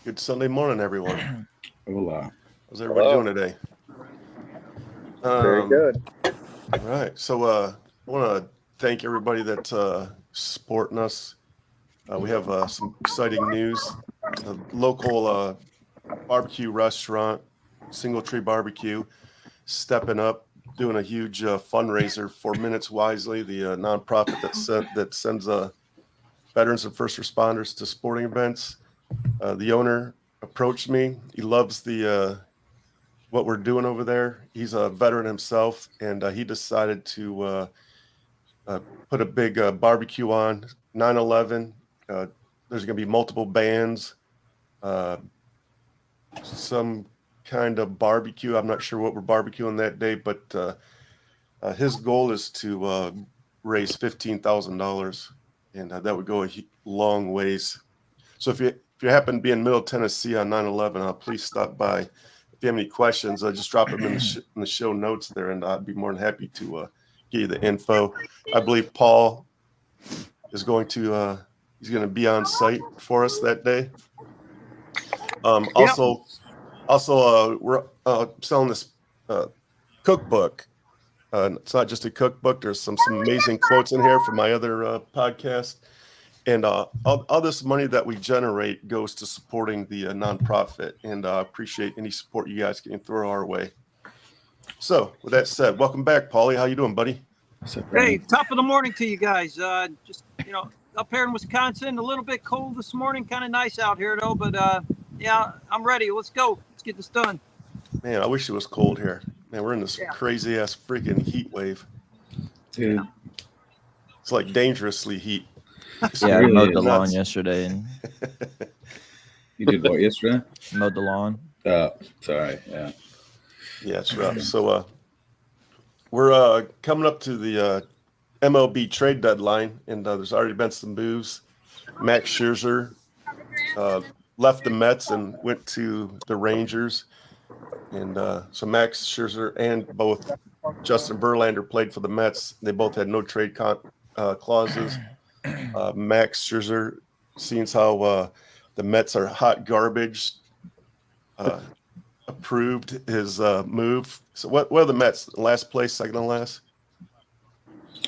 Good Sunday morning, everyone. Hola. How's everybody doing today? Very good. All right. So I want to thank everybody that's supporting us. We have some exciting news. A local barbecue restaurant, Single Tree Barbecue, stepping up, doing a huge fundraiser for Minutes Wisely, the nonprofit that sends veterans and first responders to sporting events. The owner approached me. He loves the what we're doing over there. He's a veteran himself, and he decided to put a big barbecue on 9/11. There's going to be multiple bands, some kind of barbecue. I'm not sure what we're barbecuing that day, but his goal is to raise $15,000, and that would go a long ways. So if you happen to be in Middle Tennessee on 9/11, please stop by. If you have any questions, just drop them in the show notes there, and I'd be more than happy to give you the info. I believe Paul is going to he's going to be on site for us that day. Also, we're selling this cookbook. It's not just a cookbook. There's some amazing quotes in here from my other podcast. And all this money that we generate goes to supporting the nonprofit. And I appreciate any support you guys can throw our way. So with that said, welcome back, Paulie. How you doing, buddy? Hey, top of the morning to you guys. Just, up here in Wisconsin, a little bit cold this morning. Kind of nice out here, though. But, yeah, I'm ready. Let's go. Let's get this done. Man, I wish it was cold here. Man, we're in this crazy-ass freaking heat wave. Dude. It's like dangerously heat. Yeah, I mowed the lawn yesterday. And You did what yesterday? mowed the lawn. Sorry. Yeah. Yeah, it's rough. So we're coming up to the MLB trade deadline, and there's already been some moves. Max Scherzer left the Mets and went to the Rangers. And so Max Scherzer and both Justin Verlander played for the Mets. They both had no trade clauses. Max Scherzer, seeing how the Mets are hot garbage, approved his move. So what are the Mets? Last place, second to last?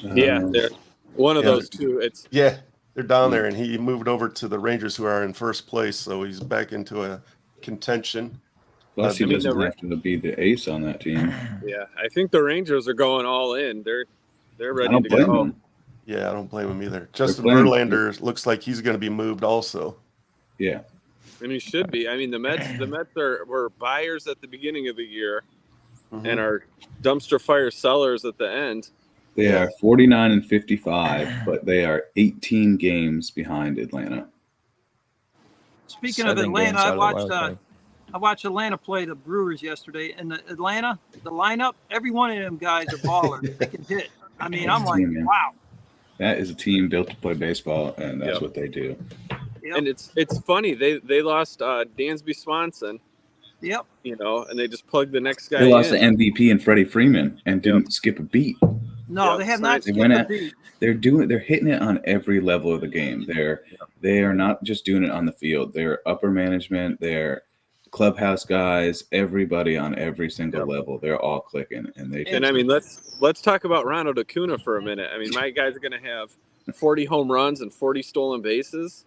Yeah, they're one of those two. They're down there, and he moved over to the Rangers, who are in first place. So he's back into a contention. Plus, he doesn't have to be the ace on that team. Yeah, I think the Rangers are going all in. They're ready to blame go. them. Yeah, I don't blame him either. Justin Verlander looks like he's going to be moved also. Yeah. And he should be. I mean, the Mets were buyers at the beginning of the year and are dumpster fire sellers at the end. They are 49-55, but they are 18 games behind Atlanta. Speaking of Atlanta, I watched Atlanta play the Brewers yesterday, and the lineup, every one of them guys are ballers. They can hit. I mean, I'm like, wow. That is a team built to play baseball, and that's what they do. Yep. And it's funny. They lost Dansby Swanson. Yep. And they just plugged the next guy. They lost the MVP and Freddie Freeman and didn't skip a beat. No, they have not skipped a beat. They're hitting it on every level of the game. They are not just doing it on the field. They're upper management. They're clubhouse guys. Everybody on every single level. They're all clicking, and I mean, let's talk about Ronald Acuna for a minute. I mean, my guy's are going to have 40 home runs and 40 stolen bases.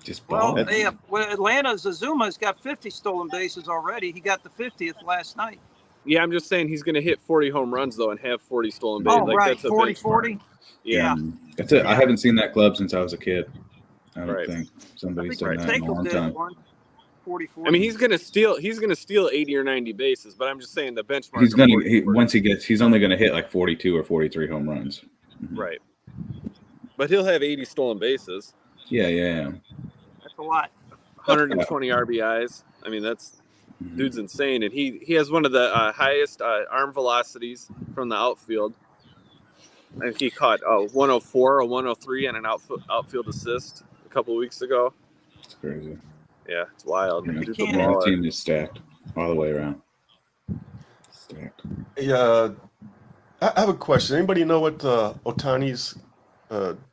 Just ball. Atlanta's Azuma's got 50 stolen bases already. He got the 50th last night. Yeah, I'm just saying he's going to hit 40 home runs though and have 40 stolen bases. Oh, right, 40-40. Yeah, that's it. I haven't seen that club since I was a kid. I don't think somebody's done that in a long time. 40-40. I mean, he's going to steal 80 or 90 bases, but I'm just saying the benchmark. He's only going to hit like 42 or 43 home runs. Right. But he'll have 80 stolen bases. Yeah. That's a lot. 120 RBIs. I mean, dude's insane, and he has one of the highest arm velocities from the outfield. And he caught 104 or 103 on an outfield assist a couple of weeks ago. It's crazy. Yeah, it's wild. The team is stacked all the way around. Stacked. Yeah, I have a question. Anybody know what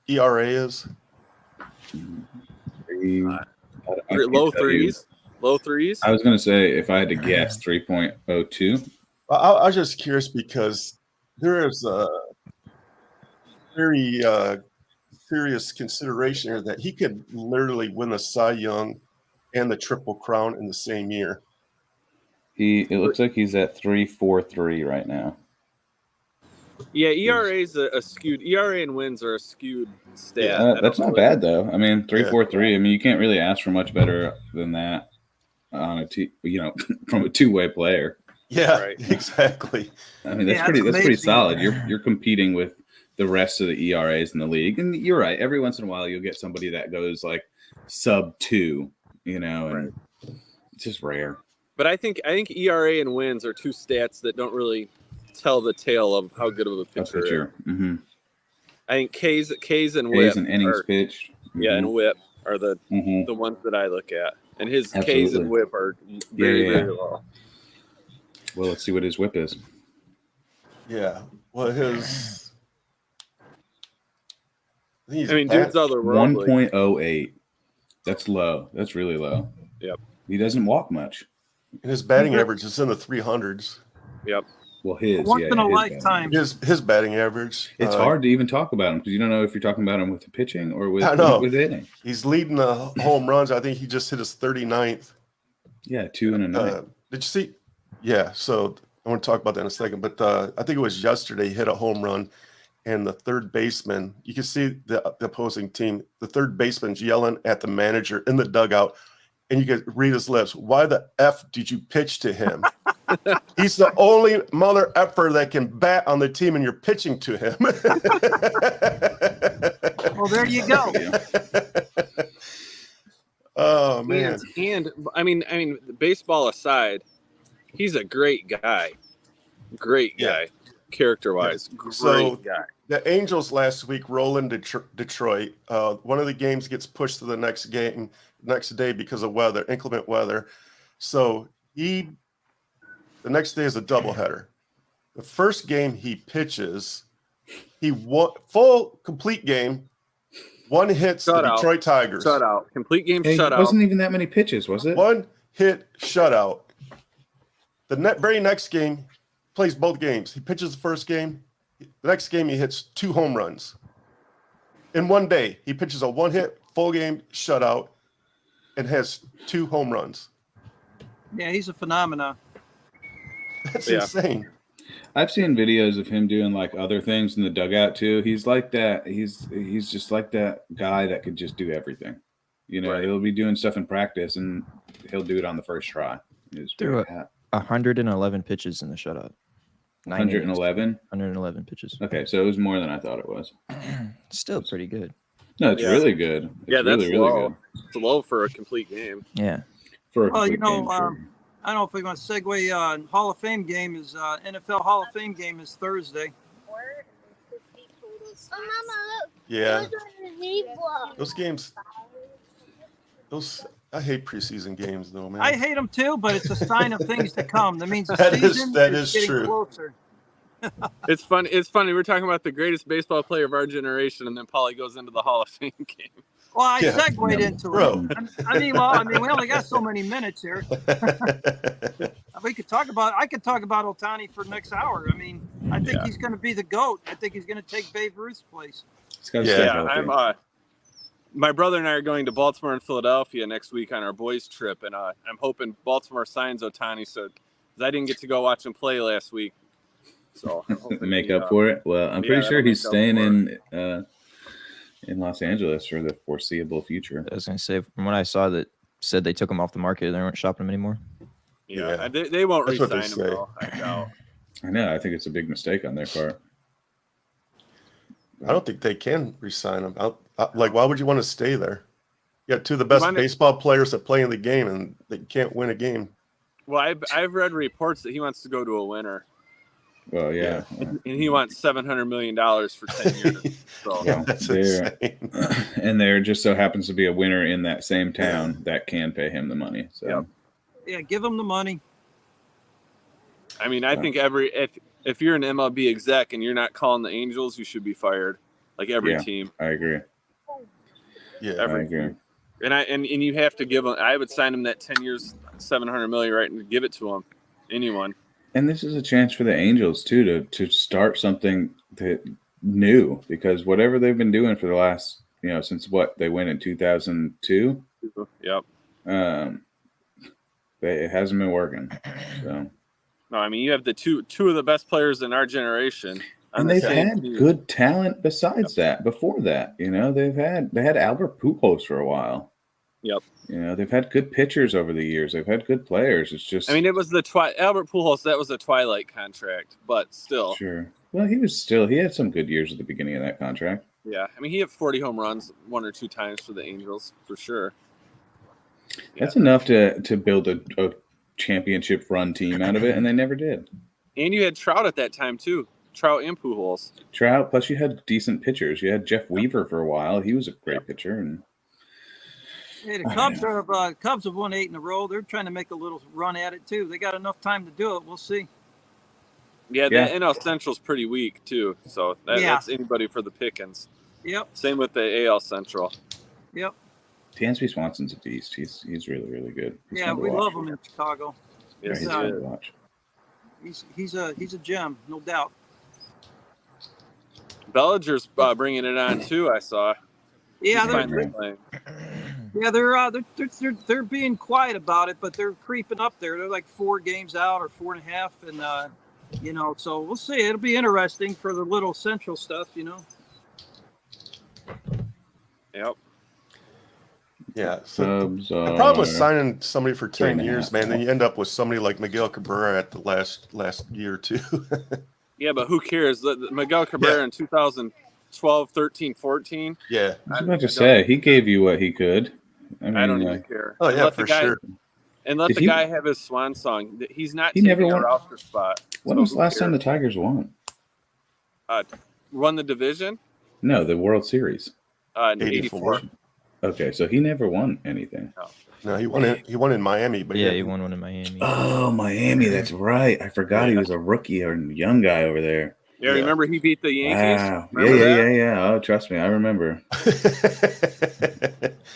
ERA is? low threes. Low threes. I was going to say, if I had to guess, 3.02. I was just curious because there is a very serious consideration here that he could literally win the Cy Young and the Triple Crown in the same year. It looks like he's at 3.43 right now. Yeah, ERA is a skewed. ERA and wins are a skewed stat. Yeah, that's not bad though. I mean, 3.43. I mean, you can't really ask for much better than that on from a two-way player. Yeah, Right. Exactly. I mean, that's pretty solid. You're competing with the rest of the ERAs in the league, and you're right. Every once in a while, you'll get somebody that goes like sub 2, and it's just rare. But I think ERA and wins are two stats that don't really tell the tale of how good of a pitcher is. Mm-hmm. I think K's and K's whip and innings pitched. Mm-hmm. Yeah, and whip are the ones that I look at, and his K's and whip are very low. Well, let's see what his whip is. Yeah. Well, his. I mean, dude's otherworldly. 1.08. That's low. That's really low. Yep. He doesn't walk much. And his batting average is in the 300s. Yep. Well, his once in a lifetime. His batting average. It's hard to even talk about him because you don't know if you're talking about him with the pitching or with hitting. He's leading the home runs. I think he just hit his 39th. Yeah, 2 in a night. Did you see? Yeah. So I want to talk about that in a second. But I think it was yesterday he hit a home run, and the third baseman. You can see the opposing team. The third baseman's yelling at the manager in the dugout. And you can read his lips. Why the F did you pitch to him? He's the only mother effer that can bat on the team, and you're pitching to him. Well, there you go. Oh man! And I mean, baseball aside, he's a great guy. Great guy, character-wise. Great guy. The Angels last week roll into Detroit. One of the games gets pushed to the next day because of weather, inclement weather. So the next day is a doubleheader. The first game he pitches, he won complete game. One hits the Detroit Tigers. Shutout. Complete game shutout. It wasn't even that many pitches, was it? One hit shutout. The very next game, plays both games. He pitches the first game. The next game, he hits 2 home runs. In one day, he pitches a one-hit, full game shutout and has 2 home runs. Yeah, he's a phenomenon. That's insane. I've seen videos of him doing like other things in the dugout too. He's like that. He's just like that guy that could just do everything. He'll be doing stuff in practice and he'll do it on the first try. Threw 111 pitches in the shutout. 111? 111 pitches. Okay, so it was more than I thought it was. Still pretty good. No, it's really good. That's really low. Good. It's low for a complete game. Yeah. Well, I don't know if we're going to segue. Hall of Fame game is NFL Hall of Fame game is Thursday. Yeah. Those games. I hate preseason games, though, man. I hate them too, but it's a sign of things to come. That means the season is getting true. closer. It's funny. We're talking about the greatest baseball player of our generation, and then Paulie goes into the Hall of Fame game. Well, I segued into it. I mean, we only got so many minutes here. I could talk about Ohtani for the next hour. I mean, I think he's going to be the GOAT. I think he's going to take Babe Ruth's place. My brother and I are going to Baltimore and Philadelphia next week on our boys' trip, and I'm hoping Baltimore signs Ohtani. So I didn't get to go watch him play last week. So make up for it. Well, I'm pretty sure he's staying in Los Angeles for the foreseeable future. I was going to say, from what I saw, that said they took him off the market. They weren't shopping him anymore. Yeah. They won't re-sign him, though. I doubt. I know. I think it's a big mistake on their part. I don't think they can re-sign him. Why would you want to stay there? You got 2 of the best baseball players that play in the game, and they can't win a game. Well, I've read reports that he wants to go to a winner. Well, yeah. And he wants $700 million for 10 years. So. Yeah, that's insane. And there just so happens to be a winner in that same town that can pay him the money. So yeah, give him the money. I mean, I think if you're an MLB exec and you're not calling the Angels, you should be fired. Like every team. I agree. Yeah, I agree. And you have to give him. I would sign him that 10 years, $700 million, right, and give it to him. Anyone. And this is a chance for the Angels too to start something new, because whatever they've been doing for the last, since they went in 2002. Yep. It hasn't been working. So. No, I mean, you have the two of the best players in our generation. And they've had good talent besides that. Before that, they had Albert Pujols for a while. Yep. They've had good pitchers over the years. They've had good players. It's just, I mean, it was Albert Pujols. That was a twilight contract, but still. Sure. Well, he had some good years at the beginning of that contract. Yeah, I mean, he had 40 home runs 1 or 2 times for the Angels for sure. That's enough to build a championship run team out of it, and they never did. And you had Trout at that time too. Trout and Pujols. Trout, plus you had decent pitchers. You had Jeff Weaver for a while. He was a great pitcher. And hey, the Cubs have won 8 in a row. They're trying to make a little run at it too. They got enough time to do it. We'll see. Yeah, that NL Central's pretty weak too. So that's anybody for the pickings. Yep. Same with the AL Central. Yep. Dansby Swanson's a beast. He's really, really good. We love him in Chicago. Yes, he's good to watch. He's a gem, no doubt. Bellinger's bringing it on too. I saw. Yeah, they're being quiet about it, but they're creeping up there. They're like 4 games out or 4.5, and so we'll see. It'll be interesting for the little Central stuff, Yep. Yeah. So the problem with signing somebody for 10 years, man, then you end up with somebody like Miguel Cabrera at the last year or two. Yeah, but who cares? Miguel Cabrera in 2012, 13, 14. Yeah. I was about to say, he gave you what he could. I don't even care. Oh, yeah, for sure. And let the guy have his swan song. He's not taking never won a roster spot. When was the last time the Tigers won? Won the division? No, the World Series. 84. Okay, so he never won anything. No, he won in Miami, but he won one in Miami. Oh, Miami, that's right. I forgot he was a rookie or a young guy over there. Yeah, remember he beat the Yankees? Wow. Yeah. Oh, trust me, I remember.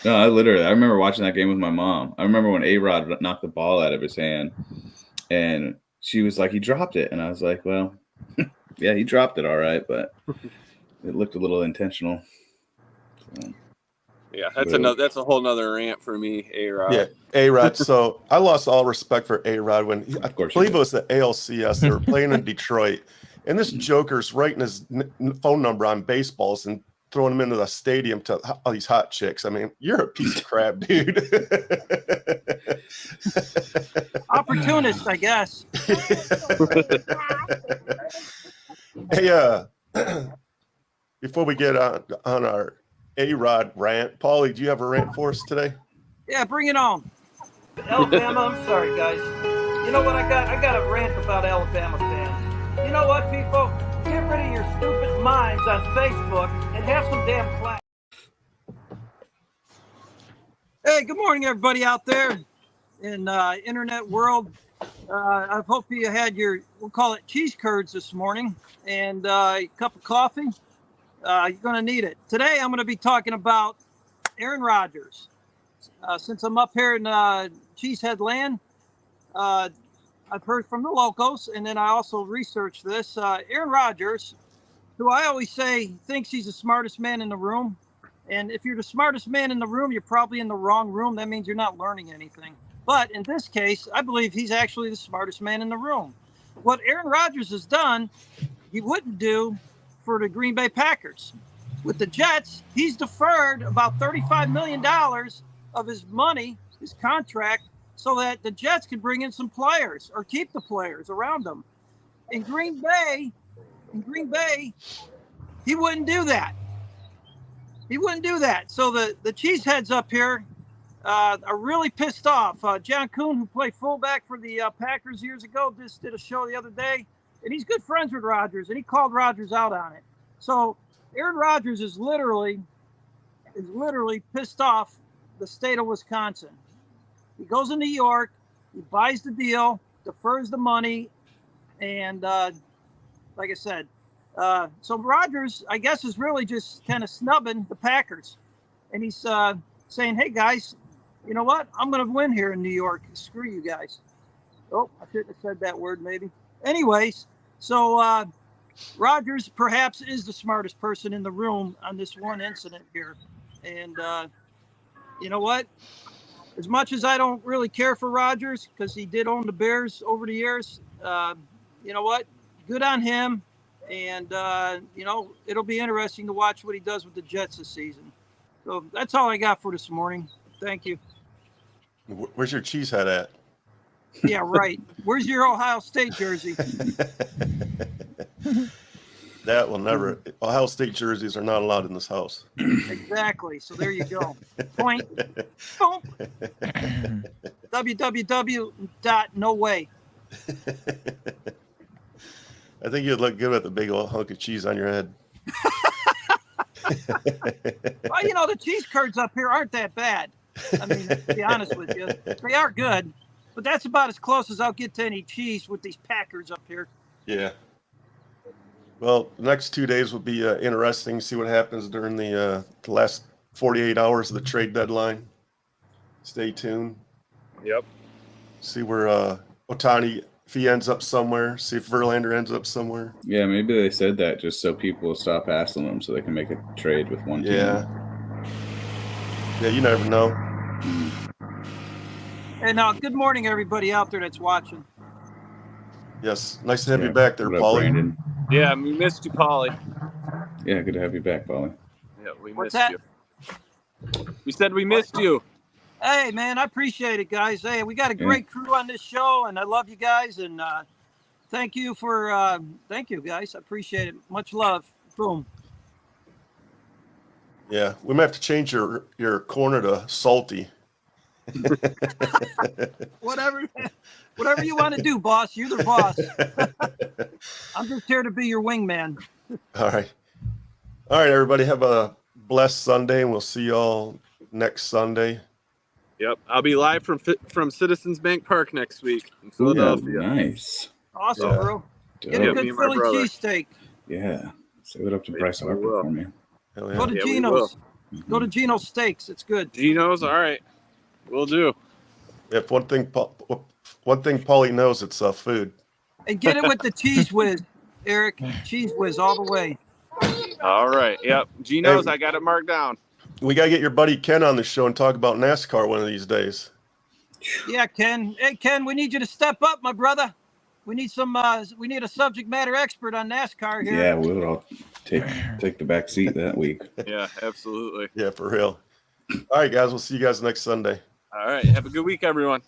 No, I remember watching that game with my mom. I remember when A-Rod knocked the ball out of his hand, and she was like, he dropped it. And I was like, well, yeah, he dropped it all right, but it looked a little intentional. So. Yeah, that's a whole nother rant for me, A-Rod. Yeah, A-Rod. So I lost all respect for A-Rod when I believe it was the ALCS. They were playing in Detroit, and this joker's writing his phone number on baseballs and throwing them into the stadium to all these hot chicks. I mean, you're a piece of crap, dude. Opportunist, I guess. Hey, before we get on our A-Rod rant, Paulie, do you have a rant for us today? Yeah, bring it on. Alabama, I'm sorry, guys. You know what I got? I got a rant about Alabama fans. You know what, people? Get rid of your stupid minds on Facebook and have some damn class. Hey, good morning, everybody out there in internet world. I hope you had your, we'll call it cheese curds this morning, and a cup of coffee. You're going to need it. Today, I'm going to be talking about Aaron Rodgers. Since I'm up here in Cheesehead land, I've heard from the locals, and then I also researched this. Aaron Rodgers, who I always say thinks he's the smartest man in the room. And if you're the smartest man in the room, you're probably in the wrong room. That means you're not learning anything. But in this case, I believe he's actually the smartest man in the room. What Aaron Rodgers has done, he wouldn't do for the Green Bay Packers. With the Jets, he's deferred about $35 million of his money, his contract, so that the Jets can bring in some players or keep the players around them. In Green Bay, he wouldn't do that. He wouldn't do that. So the cheeseheads up here are really pissed off. John Kuhn, who played fullback for the Packers years ago, just did a show the other day, and he's good friends with Rodgers, and he called Rodgers out on it. So Aaron Rodgers is literally pissed off the state of Wisconsin. He goes to New York, he buys the deal, defers the money, and like I said, so Rodgers, I guess, is really just kind of snubbing the Packers, and he's saying, hey, guys, you know what? I'm going to win here in New York. Screw you guys. Oh, I shouldn't have said that word maybe. Anyways, so Rodgers perhaps is the smartest person in the room on this one incident here. And you know what? As much as I don't really care for Rodgers because he did own the Bears over the years, you know what? Good on him. And, you know, it'll be interesting to watch what he does with the Jets this season. So that's all I got for this morning. Thank you. Where's your cheese hat at? Yeah, right. Where's your Ohio State jersey? That will never. Ohio State jerseys are not allowed in this house. Exactly. So there you go. Point. Boom. www.noway. I think you'd look good with a big old hunk of cheese on your head. Well, you know, the cheese curds up here aren't that bad. I mean, to be honest with you, they are good, but that's about as close as I'll get to any cheese with these Packers up here. Yeah. Well, the next 2 days will be interesting. See what happens during the last 48 hours of the trade deadline. Stay tuned. Yep. See where Ohtani, if he ends up somewhere. See if Verlander ends up somewhere. Yeah, maybe they said that just so people will stop hassling them so they can make a trade with one team. Yeah. Yeah, you never know. And good morning, everybody out there that's watching. Yes, nice to have you back there, What up, Paulie. Brandon? Yeah, we missed you, Polly. Yeah, good to have you back, Paulie. Yeah, we What's missed that? you. We said we missed you. Hey, man, I appreciate it, guys. Hey, we got a great crew on this show, and I love you guys. And thank you, guys. I appreciate it. Much love. Boom. Yeah, we might have to change your corner to salty. Whatever you want to do, boss. You're the boss. I'm just here to be your wingman. All right, everybody. Have a blessed Sunday, and we'll see you all next Sunday. Yep, I'll be live from Citizens Bank Park next week in Ooh, Philadelphia. nice. Awesome, Yeah. bro. Get a Yeah, me good and my Philly brother. cheesesteak. Yeah. Say what up to Bryce we Harper will. for me. Hell Go yeah. to Yeah, we Geno's. Go to Geno's Steaks. It's good. Geno's, all right. We'll do. If one thing Paulie knows, it's food. And get it with the cheese whiz, Eric. Cheese whiz all the way. All right. Yep. Geno's, Hey. I got it marked down. We gotta get your buddy Ken on the show and talk about NASCAR one of these days. Yeah, Ken. Hey, Ken, we need you to step up, my brother. We need we need a subject matter expert on NASCAR here. Yeah, we'll all take the back seat that week. Yeah, absolutely. Yeah, for real. All right, guys. We'll see you guys next Sunday. All right. Have a good week, everyone.